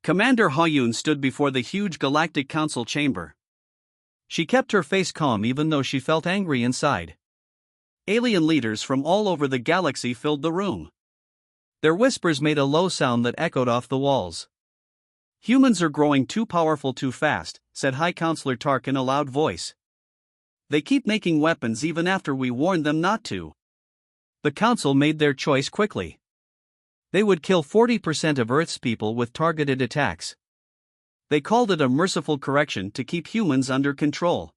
Commander Hayun stood before the huge Galactic Council chamber. She kept her face calm even though she felt angry inside. Alien leaders from all over the galaxy filled the room. Their whispers made a low sound that echoed off the walls. "Humans are growing too powerful too fast," said High Counselor Tark in a loud voice. "They keep making weapons even after we warn them not to." The Council made their choice quickly. They would kill 40% of Earth's people with targeted attacks. They called it a merciful correction to keep humans under control.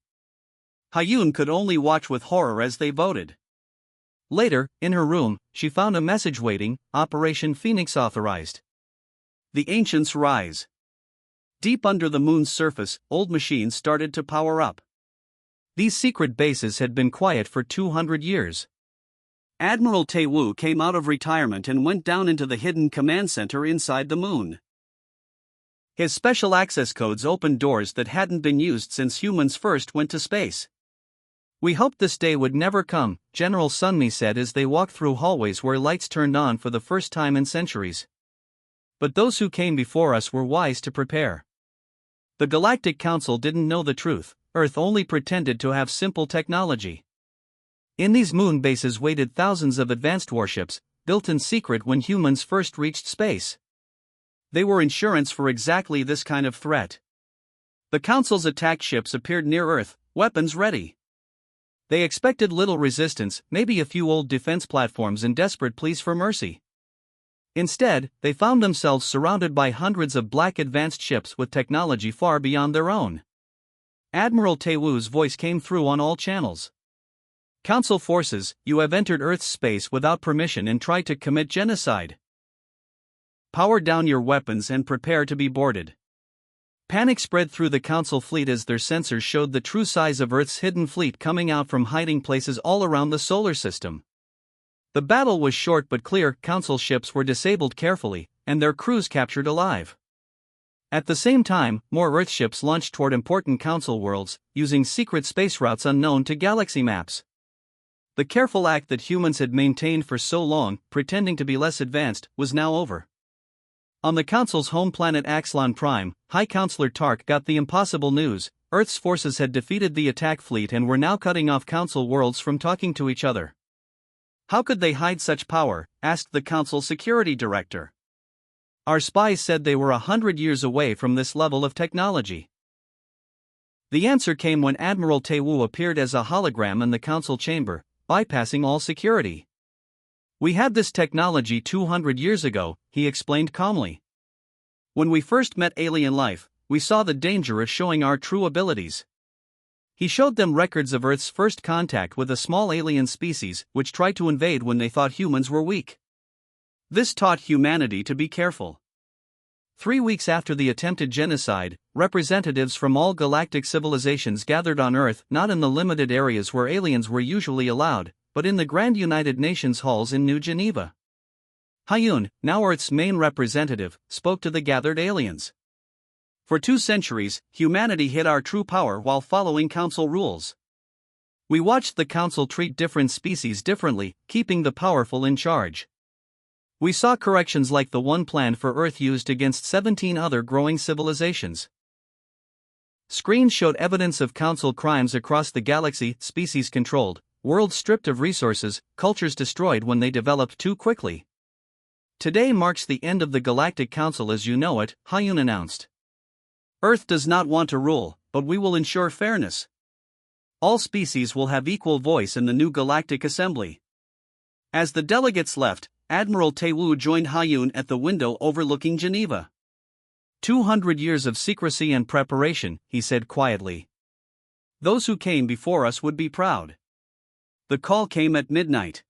Hayun could only watch with horror as they voted. Later, in her room, she found a message waiting: Operation Phoenix authorized. The ancients rise. Deep under the moon's surface, old machines started to power up. These secret bases had been quiet for 200 years. Admiral Tae-woo came out of retirement and went down into the hidden command center inside the moon. His special access codes opened doors that hadn't been used since humans first went to space. "We hoped this day would never come," General Sunmi said as they walked through hallways where lights turned on for the first time in centuries. "But those who came before us were wise to prepare." The Galactic Council didn't know the truth. Earth only pretended to have simple technology. In these moon bases waited thousands of advanced warships, built in secret when humans first reached space. They were insurance for exactly this kind of threat. The Council's attack ships appeared near Earth, weapons ready. They expected little resistance, maybe a few old defense platforms and desperate pleas for mercy. Instead, they found themselves surrounded by hundreds of black advanced ships with technology far beyond their own. Admiral Tae-woo's voice came through on all channels. "Council forces, you have entered Earth's space without permission and tried to commit genocide. Power down your weapons and prepare to be boarded." Panic spread through the Council fleet as their sensors showed the true size of Earth's hidden fleet coming out from hiding places all around the solar system. The battle was short but clear. Council ships were disabled carefully, and their crews captured alive. At the same time, more Earth ships launched toward important Council worlds, using secret space routes unknown to galaxy maps. The careful act that humans had maintained for so long, pretending to be less advanced, was now over. On the Council's home planet Axlon Prime, High Counselor Tark got the impossible news: Earth's forces had defeated the attack fleet and were now cutting off Council worlds from talking to each other. "How could they hide such power?" asked the Council Security Director. "Our spies said they were 100 years away from this level of technology." The answer came when Admiral Tae-woo appeared as a hologram in the Council chamber, bypassing all security. "We had this technology 200 years ago," he explained calmly. "When we first met alien life, we saw the danger of showing our true abilities." He showed them records of Earth's first contact with a small alien species which tried to invade when they thought humans were weak. This taught humanity to be careful. 3 weeks after the attempted genocide, representatives from all galactic civilizations gathered on Earth, not in the limited areas where aliens were usually allowed, but in the Grand United Nations halls in New Geneva. Hayun, now Earth's main representative, spoke to the gathered aliens. "For 2 centuries, humanity hid our true power while following Council rules. We watched the Council treat different species differently, keeping the powerful in charge. We saw corrections like the one planned for Earth used against 17 other growing civilizations. Screens showed evidence of Council crimes across the galaxy: species controlled, worlds stripped of resources, cultures destroyed when they developed too quickly. Today marks the end of the Galactic Council as you know it," Hayun announced. "Earth does not want to rule, but we will ensure fairness. All species will have equal voice in the new Galactic Assembly." As the delegates left, Admiral Tae-woo joined Hayun at the window overlooking Geneva. 200 years of secrecy and preparation," he said quietly. "Those who came before us would be proud." The call came at midnight.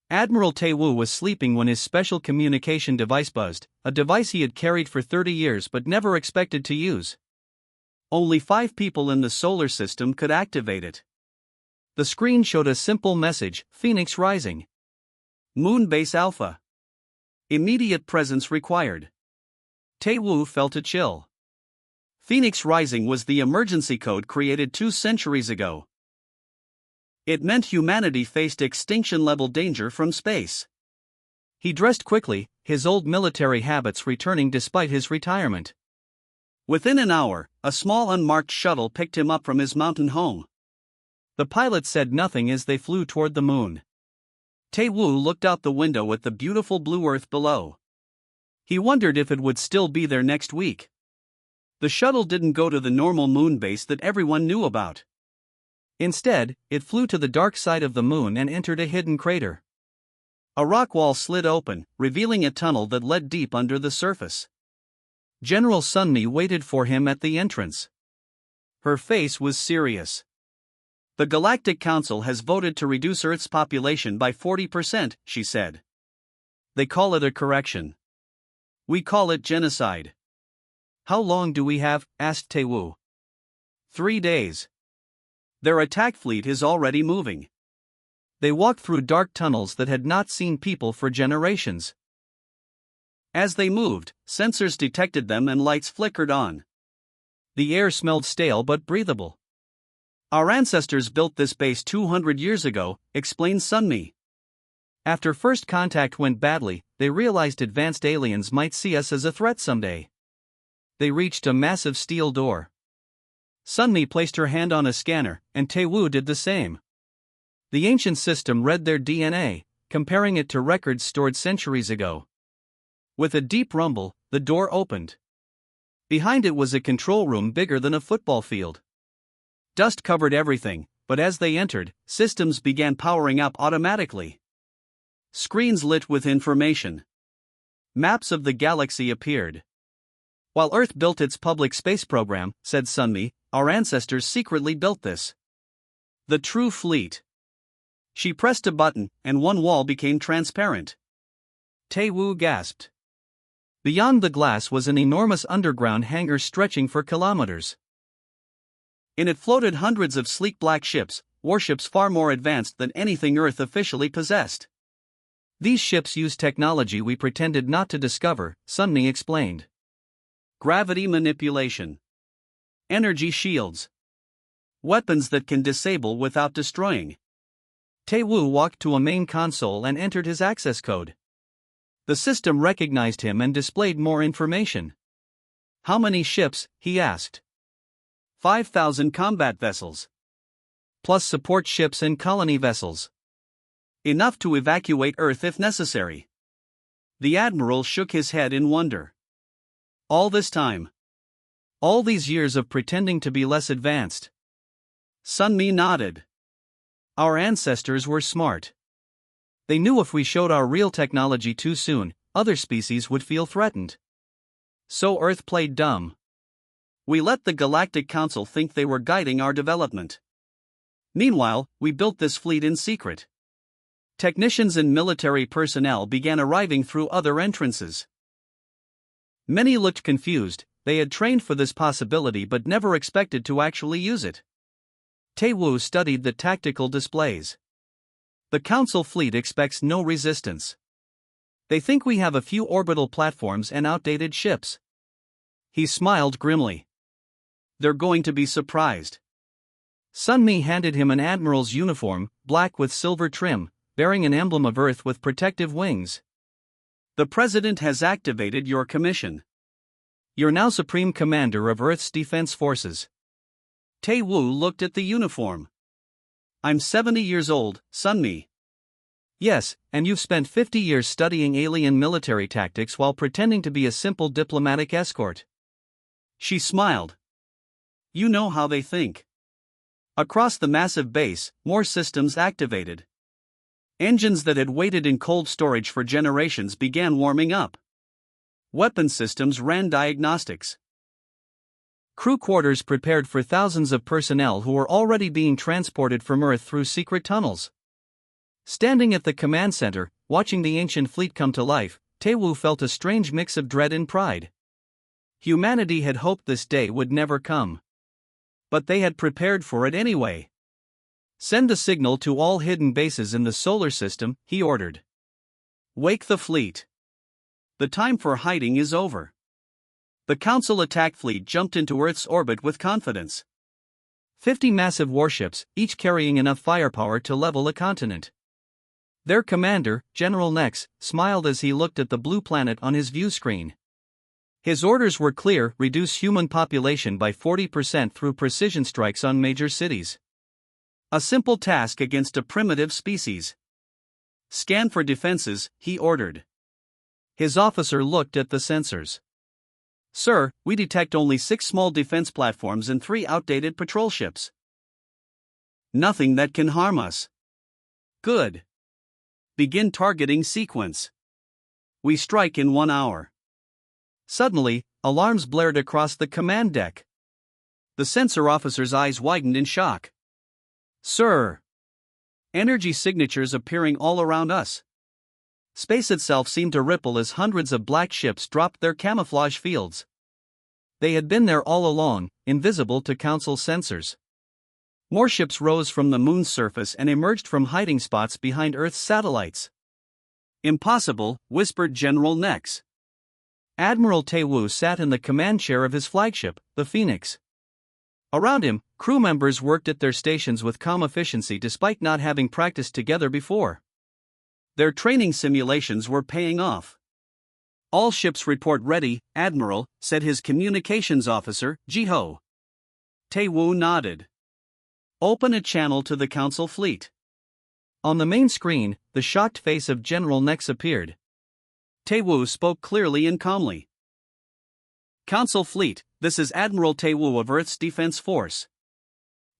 Admiral Tae-woo was sleeping when his special communication device buzzed, a device he had carried for 30 years but never expected to use. Only 5 people in the solar system could activate it. The screen showed a simple message: Phoenix Rising. Moonbase Alpha. Immediate presence required. Tae-woo felt a chill. Phoenix Rising was the emergency code created 2 centuries ago. It meant humanity faced extinction-level danger from space. He dressed quickly, his old military habits returning despite his retirement. Within an hour, a small unmarked shuttle picked him up from his mountain home. The pilot said nothing as they flew toward the moon. Tae-woo looked out the window at the beautiful blue earth below. He wondered if it would still be there next week. The shuttle didn't go to the normal moon base that everyone knew about. Instead, it flew to the dark side of the moon and entered a hidden crater. A rock wall slid open, revealing a tunnel that led deep under the surface. General Sunmi waited for him at the entrance. Her face was serious. "The Galactic Council has voted to reduce Earth's population by 40%, she said. "They call it a correction. We call it genocide." "How long do we have?" asked Tae-woo. 3 days. Their attack fleet is already moving. They walked through dark tunnels that had not seen people for generations. As they moved, sensors detected them and lights flickered on. The air smelled stale but breathable. "Our ancestors built this base 200 years ago," explained Sunmi. "After first contact went badly, they realized advanced aliens might see us as a threat someday. They reached a massive steel door." Sunmi placed her hand on a scanner, and Tae-woo did the same. The ancient system read their DNA, comparing it to records stored centuries ago. With a deep rumble, the door opened. Behind it was a control room bigger than a football field. Dust covered everything, but as they entered, systems began powering up automatically. Screens lit with information. Maps of the galaxy appeared. "While Earth built its public space program," said Sunmi, "our ancestors secretly built this. The true fleet." She pressed a button, and one wall became transparent. Tae-woo gasped. Beyond the glass was an enormous underground hangar stretching for kilometers. In it floated hundreds of sleek black ships, warships far more advanced than anything Earth officially possessed. "These ships use technology we pretended not to discover," Sunmi explained. "Gravity manipulation. Energy shields. Weapons that can disable without destroying." Tae-woo walked to a main console and entered his access code. The system recognized him and displayed more information. "How many ships?" he asked. 5,000 combat vessels. Plus support ships and colony vessels. Enough to evacuate Earth if necessary." The admiral shook his head in wonder. "All this time? All these years of pretending to be less advanced?" Sunmi nodded. "Our ancestors were smart. They knew if we showed our real technology too soon, other species would feel threatened. So Earth played dumb. We let the Galactic Council think they were guiding our development. Meanwhile, we built this fleet in secret." Technicians and military personnel began arriving through other entrances. Many looked confused. They had trained for this possibility but never expected to actually use it. Tae-woo studied the tactical displays. "The Council fleet expects no resistance. They think we have a few orbital platforms and outdated ships." He smiled grimly. "They're going to be surprised." Sunmi handed him an admiral's uniform, black with silver trim, bearing an emblem of Earth with protective wings. "The President has activated your commission. You're now Supreme Commander of Earth's Defense Forces." Tae-woo looked at the uniform. "I'm 70 years old, Sunmi." "Yes, and you've spent 50 years studying alien military tactics while pretending to be a simple diplomatic escort." She smiled. "You know how they think." Across the massive base, more systems activated. Engines that had waited in cold storage for generations began warming up. Weapon systems ran diagnostics. Crew quarters prepared for thousands of personnel who were already being transported from Earth through secret tunnels. Standing at the command center, watching the ancient fleet come to life, Tae-woo felt a strange mix of dread and pride. Humanity had hoped this day would never come. But they had prepared for it anyway. "Send a signal to all hidden bases in the solar system," he ordered. "Wake the fleet. The time for hiding is over." The Council attack fleet jumped into Earth's orbit with confidence. 50 massive warships, each carrying enough firepower to level a continent. Their commander, General Nex, smiled as he looked at the blue planet on his view screen. His orders were clear: reduce human population by 40% through precision strikes on major cities. A simple task against a primitive species. Scan for defenses, he ordered. His officer looked at the sensors. Sir, we detect only 6 small defense platforms and 3 outdated patrol ships. Nothing that can harm us. Good. Begin targeting sequence. We strike in 1 hour. Suddenly, alarms blared across the command deck. The sensor officer's eyes widened in shock. Sir! Energy signatures appearing all around us. Space itself seemed to ripple as hundreds of black ships dropped their camouflage fields. They had been there all along, invisible to Council sensors. More ships rose from the moon's surface and emerged from hiding spots behind Earth's satellites. Impossible, whispered General Nex. Admiral Taewoo sat in the command chair of his flagship, the Phoenix. Around him, crew members worked at their stations with calm efficiency despite not having practiced together before. Their training simulations were paying off. All ships report ready, Admiral, said his communications officer, Jiho. Taewoo nodded. Open a channel to the Council fleet. On the main screen, the shocked face of General Nex appeared. Taewoo spoke clearly and calmly. Council fleet, this is Admiral Taewoo of Earth's Defense Force.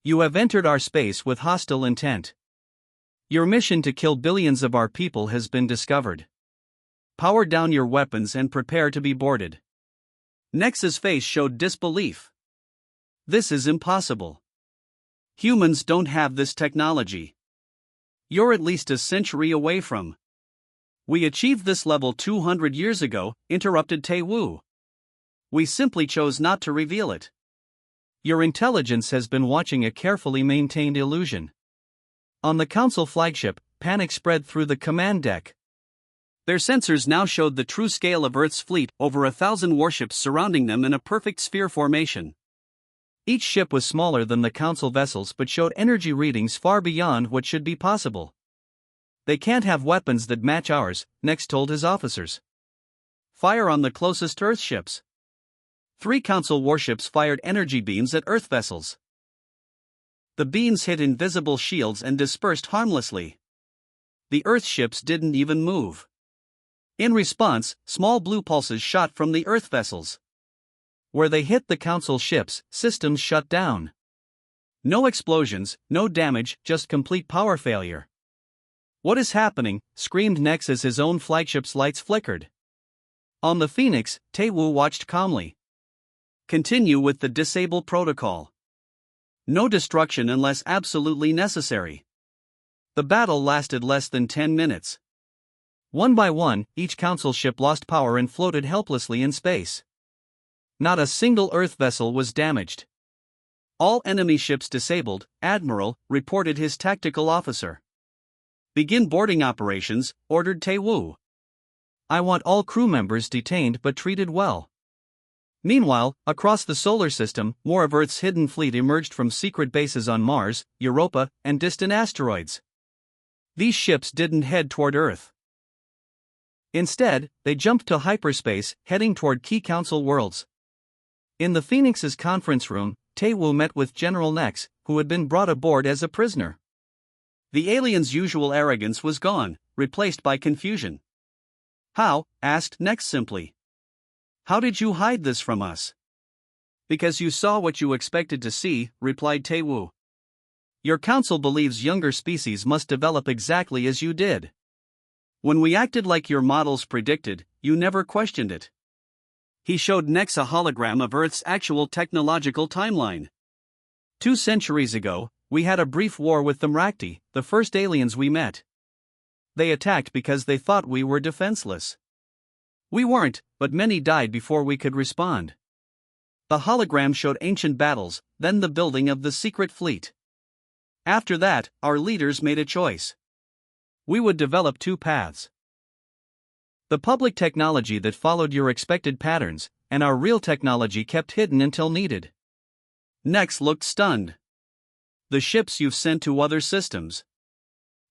You have entered our space with hostile intent. Your mission to kill billions of our people has been discovered. Power down your weapons and prepare to be boarded. Nex's face showed disbelief. This is impossible. Humans don't have this technology. You're at least a century away from. We achieved this level 200 years ago, interrupted Taewoo. We simply chose not to reveal it. Your intelligence has been watching a carefully maintained illusion. On the Council flagship, panic spread through the command deck. Their sensors now showed the true scale of Earth's fleet, over 1,000 warships surrounding them in a perfect sphere formation. Each ship was smaller than the Council vessels but showed energy readings far beyond what should be possible. They can't have weapons that match ours, Nex told his officers. Fire on the closest Earth ships. 3 Council warships fired energy beams at Earth vessels. The beams hit invisible shields and dispersed harmlessly. The Earth ships didn't even move. In response, small blue pulses shot from the Earth vessels. Where they hit the Council ships, systems shut down. No explosions, no damage, just complete power failure. What is happening? Screamed Nex as his own flagship's lights flickered. On the Phoenix, Taewoo watched calmly. Continue with the disable protocol. No destruction unless absolutely necessary. The battle lasted less than 10 minutes. One by one, each Council ship lost power and floated helplessly in space. Not a single Earth vessel was damaged. All enemy ships disabled, Admiral, reported his tactical officer. Begin boarding operations, ordered Taewoo. I want all crew members detained but treated well. Meanwhile, across the solar system, more of Earth's hidden fleet emerged from secret bases on Mars, Europa, and distant asteroids. These ships didn't head toward Earth. Instead, they jumped to hyperspace, heading toward key Council worlds. In the Phoenix's conference room, Taewoo met with General Nex, who had been brought aboard as a prisoner. The alien's usual arrogance was gone, replaced by confusion. How? Asked Nex simply. How did you hide this from us? Because you saw what you expected to see, replied Taewoo. Your Council believes younger species must develop exactly as you did. When we acted like your models predicted, you never questioned it. He showed Nex a hologram of Earth's actual technological timeline. 2 centuries ago, we had a brief war with the Mrakti, the first aliens we met. They attacked because they thought we were defenseless. We weren't, but many died before we could respond. The hologram showed ancient battles, then the building of the secret fleet. After that, our leaders made a choice. We would develop 2 paths. The public technology that followed your expected patterns, and our real technology kept hidden until needed. Nex looked stunned. The ships you've sent to other systems.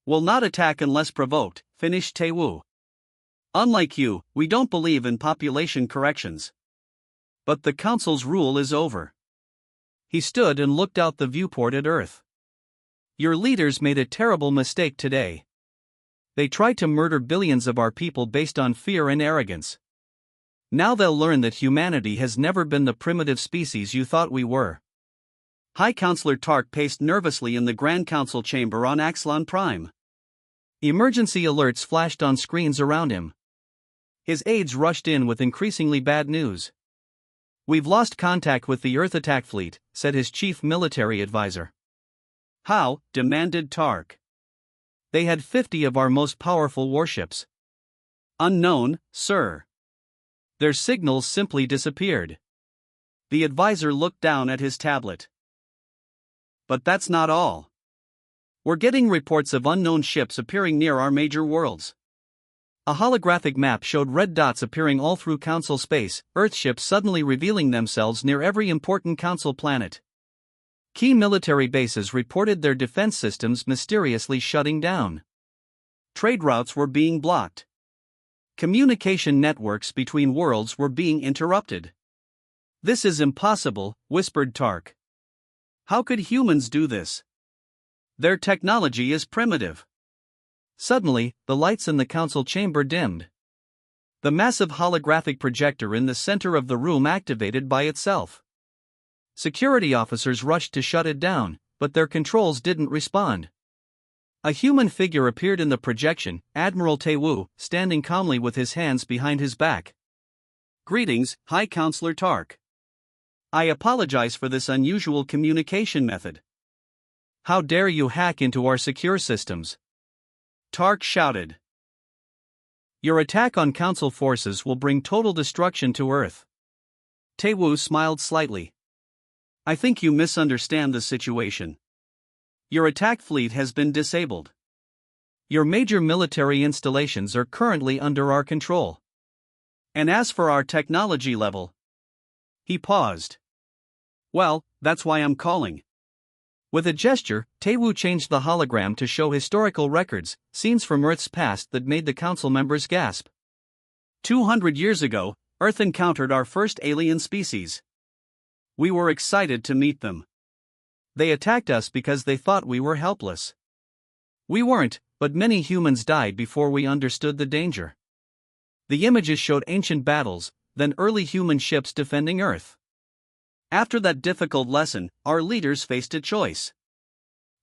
Will not attack unless provoked, finished Taewoo. Unlike you, we don't believe in population corrections. But the council's rule is over. He stood and looked out the viewport at Earth. Your leaders made a terrible mistake today. They tried to murder billions of our people based on fear and arrogance. Now they'll learn that humanity has never been the primitive species you thought we were. High Counselor Tark paced nervously in the Grand Council chamber on Axlon Prime. Emergency alerts flashed on screens around him. His aides rushed in with increasingly bad news. We've lost contact with the Earth attack fleet, said his chief military advisor. How? Demanded Tark. They had 50 of our most powerful warships. Unknown, sir. Their signals simply disappeared. The advisor looked down at his tablet. But that's not all. We're getting reports of unknown ships appearing near our major worlds. A holographic map showed red dots appearing all through Council space, Earth ships suddenly revealing themselves near every important Council planet. Key military bases reported their defense systems mysteriously shutting down. Trade routes were being blocked. Communication networks between worlds were being interrupted. This is impossible, whispered Tark. How could humans do this? Their technology is primitive. Suddenly, the lights in the council chamber dimmed. The massive holographic projector in the center of the room activated by itself. Security officers rushed to shut it down, but their controls didn't respond. A human figure appeared in the projection, Admiral Taewoo, standing calmly with his hands behind his back. Greetings, High Counselor Tark. I apologize for this unusual communication method. How dare you hack into our secure systems? Tark shouted. Your attack on Council forces will bring total destruction to Earth. Taewoo smiled slightly. I think you misunderstand the situation. Your attack fleet has been disabled. Your major military installations are currently under our control. And as for our technology level... He paused. Well, that's why I'm calling. With a gesture, Taewoo changed the hologram to show historical records, scenes from Earth's past that made the council members gasp. 200 years ago, Earth encountered our first alien species. We were excited to meet them. They attacked us because they thought we were helpless. We weren't, but many humans died before we understood the danger. The images showed ancient battles, then early human ships defending Earth. After that difficult lesson, our leaders faced a choice.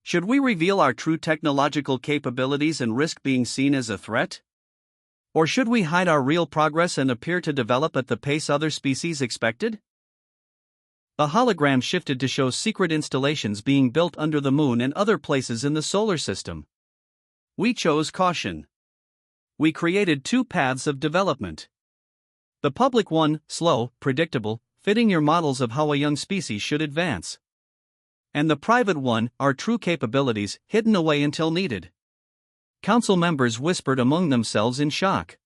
Should we reveal our true technological capabilities and risk being seen as a threat? Or should we hide our real progress and appear to develop at the pace other species expected? The hologram shifted to show secret installations being built under the moon and other places in the solar system. We chose caution. We created two paths of development. The public one, slow, predictable, fitting your models of how a young species should advance. And the private one, our true capabilities, hidden away until needed. Council members whispered among themselves in shock.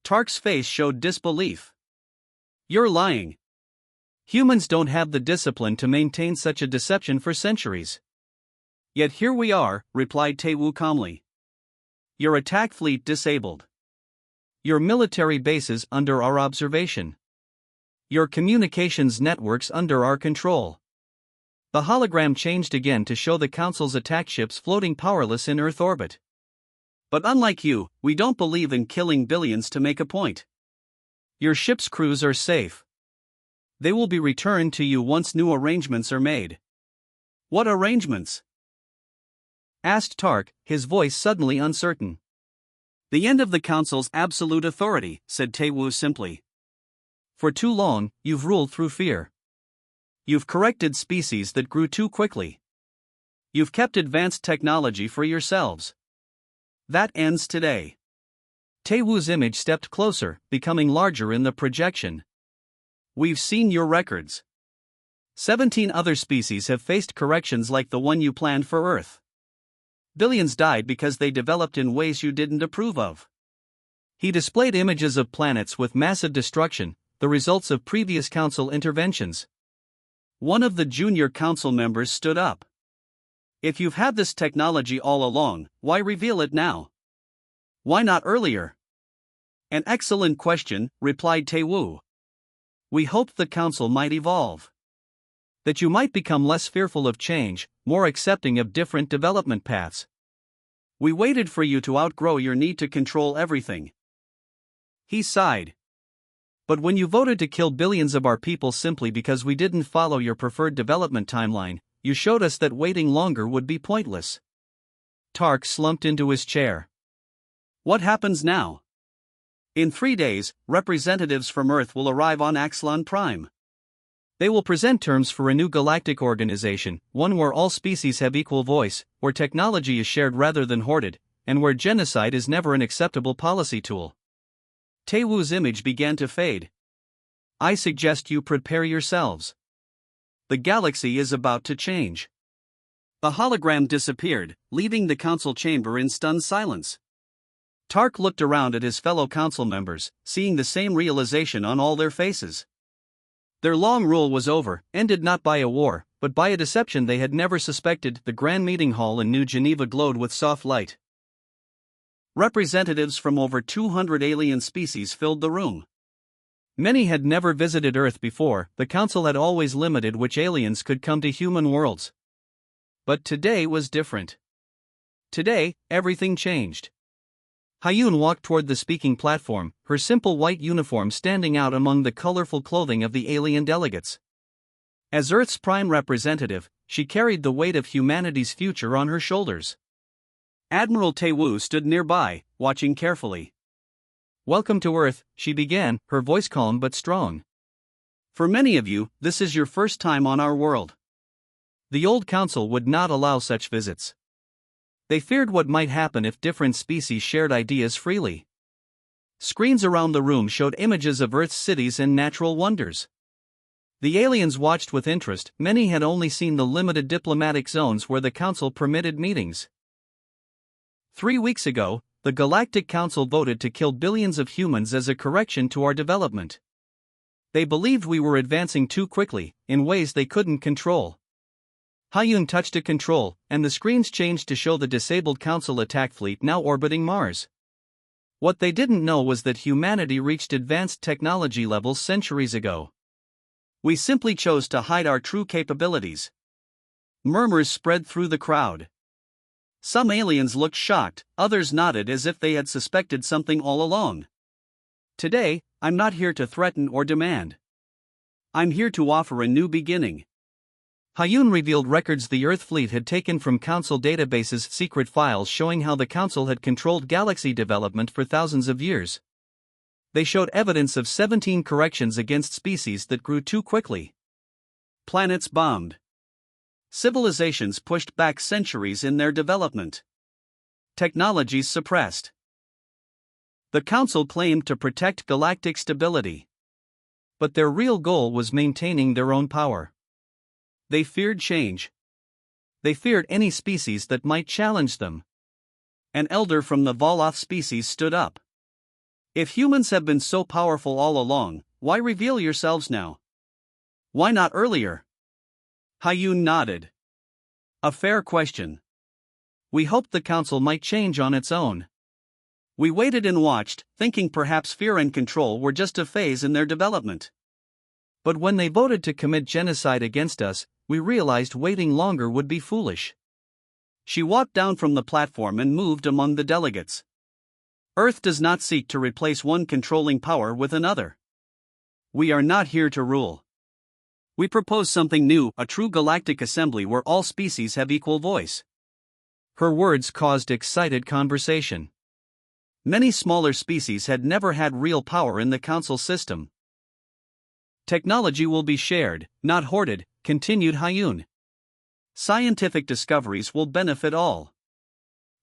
Tark's face showed disbelief. You're lying. Humans don't have the discipline to maintain such a deception for centuries. Yet here we are, replied Taewoo calmly. Your attack fleet disabled. Your military bases under our observation. Your communications networks under our control. The hologram changed again to show the Council's attack ships floating powerless in Earth orbit. But unlike you, we don't believe in killing billions to make a point. Your ship's crews are safe. They will be returned to you once new arrangements are made. What arrangements? Asked Tark, his voice suddenly uncertain. The end of the Council's absolute authority, said Taewoo simply. For too long, you've ruled through fear. You've corrected species that grew too quickly. You've kept advanced technology for yourselves. That ends today. Taewoo's image stepped closer, becoming larger in the projection. We've seen your records. 17 other species have faced corrections like the one you planned for Earth. Billions died because they developed in ways you didn't approve of. He displayed images of planets with massive destruction, the results of previous council interventions. One of the junior council members stood up. If you've had this technology all along, why reveal it now? Why not earlier? An excellent question, replied Tae-woo. We hoped the council might evolve. That you might become less fearful of change, more accepting of different development paths. We waited for you to outgrow your need to control everything. He sighed. But when you voted to kill billions of our people simply because we didn't follow your preferred development timeline, you showed us that waiting longer would be pointless. Tark slumped into his chair. What happens now? In 3 days, representatives from Earth will arrive on Axlon Prime. They will present terms for a new galactic organization, one where all species have equal voice, where technology is shared rather than hoarded, and where genocide is never an acceptable policy tool. Tae-woo's image began to fade. I suggest you prepare yourselves. The galaxy is about to change. The hologram disappeared, leaving the council chamber in stunned silence. Tark looked around at his fellow council members, seeing the same realization on all their faces. Their long rule was over, ended not by a war, but by a deception they had never suspected. The grand meeting hall in New Geneva glowed with soft light. Representatives from over 200 alien species filled the room. Many had never visited Earth before. The council had always limited which aliens could come to human worlds. But today was different. Today, everything changed. Hyun walked toward the speaking platform, her simple white uniform standing out among the colorful clothing of the alien delegates. As Earth's prime representative, she carried the weight of humanity's future on her shoulders. Admiral Tae-woo stood nearby, watching carefully. Welcome to Earth, she began, her voice calm but strong. For many of you, this is your first time on our world. The old council would not allow such visits. They feared what might happen if different species shared ideas freely. Screens around the room showed images of Earth's cities and natural wonders. The aliens watched with interest. Many had only seen the limited diplomatic zones where the council permitted meetings. 3 weeks ago, the Galactic Council voted to kill billions of humans as a correction to our development. They believed we were advancing too quickly, in ways they couldn't control. Hyun touched a control, and the screens changed to show the disabled Council attack fleet now orbiting Mars. What they didn't know was that humanity reached advanced technology levels centuries ago. We simply chose to hide our true capabilities. Murmurs spread through the crowd. Some aliens looked shocked, others nodded as if they had suspected something all along. Today, I'm not here to threaten or demand. I'm here to offer a new beginning. Hyun revealed records the Earth fleet had taken from Council databases, secret files showing how the Council had controlled galaxy development for thousands of years. They showed evidence of 17 corrections against species that grew too quickly. Planets bombed. Civilizations pushed back centuries in their development. Technologies suppressed. The Council claimed to protect galactic stability. But their real goal was maintaining their own power. They feared change. They feared any species that might challenge them. An elder from the Voloth species stood up. If humans have been so powerful all along, why reveal yourselves now? Why not earlier? Hyun nodded. A fair question. We hoped the Council might change on its own. We waited and watched, thinking perhaps fear and control were just a phase in their development. But when they voted to commit genocide against us, we realized waiting longer would be foolish. She walked down from the platform and moved among the delegates. Earth does not seek to replace one controlling power with another. We are not here to rule. We propose something new, a true galactic assembly where all species have equal voice. Her words caused excited conversation. Many smaller species had never had real power in the Council system. Technology will be shared, not hoarded, continued Hyun. Scientific discoveries will benefit all.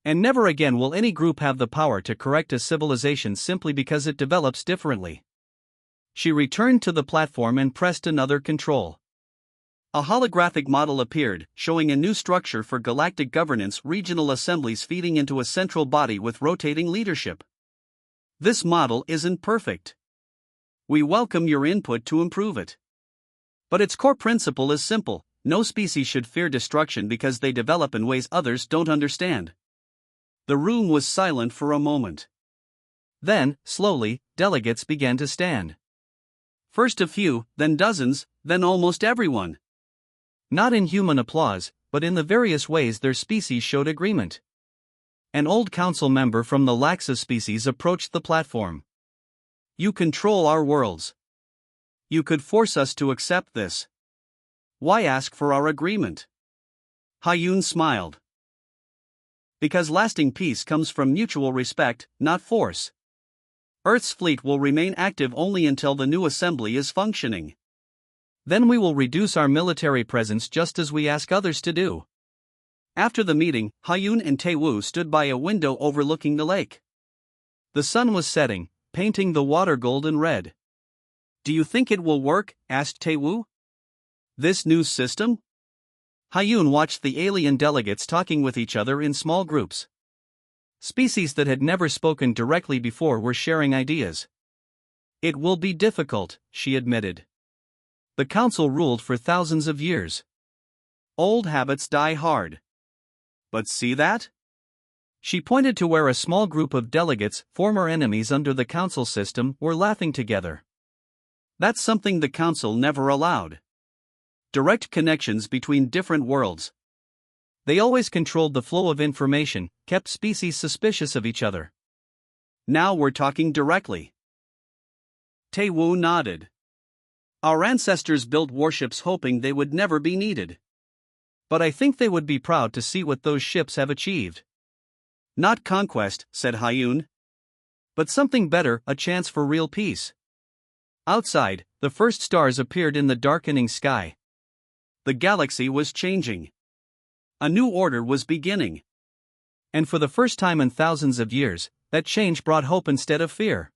And never again will any group have the power to correct a civilization simply because it develops differently. She returned to the platform and pressed another control. A holographic model appeared, showing a new structure for galactic governance, regional assemblies feeding into a central body with rotating leadership. This model isn't perfect. We welcome your input to improve it. But its core principle is simple: no species should fear destruction because they develop in ways others don't understand. The room was silent for a moment. Then, slowly, delegates began to stand. First a few, then dozens, then almost everyone. Not in human applause, but in the various ways their species showed agreement. An old council member from the Laxa species approached the platform. You control our worlds. You could force us to accept this. Why ask for our agreement? Hayun smiled. Because lasting peace comes from mutual respect, not force. Earth's fleet will remain active only until the new assembly is functioning. Then we will reduce our military presence just as we ask others to do. After the meeting, Hayun and Taewoo stood by a window overlooking the lake. The sun was setting, painting the water golden red. Do you think it will work? Asked Taewoo. This new system? Hayun watched the alien delegates talking with each other in small groups. Species that had never spoken directly before were sharing ideas. It will be difficult, she admitted. The council ruled for thousands of years. Old habits die hard. But see that? She pointed to where a small group of delegates, former enemies under the council system, were laughing together. That's something the council never allowed. Direct connections between different worlds. They always controlled the flow of information, kept species suspicious of each other. Now we're talking directly. Taewoo nodded. Our ancestors built warships hoping they would never be needed. But I think they would be proud to see what those ships have achieved. Not conquest, said Hayun. But something better, a chance for real peace. Outside, the first stars appeared in the darkening sky. The galaxy was changing. A new order was beginning. And for the first time in thousands of years, that change brought hope instead of fear.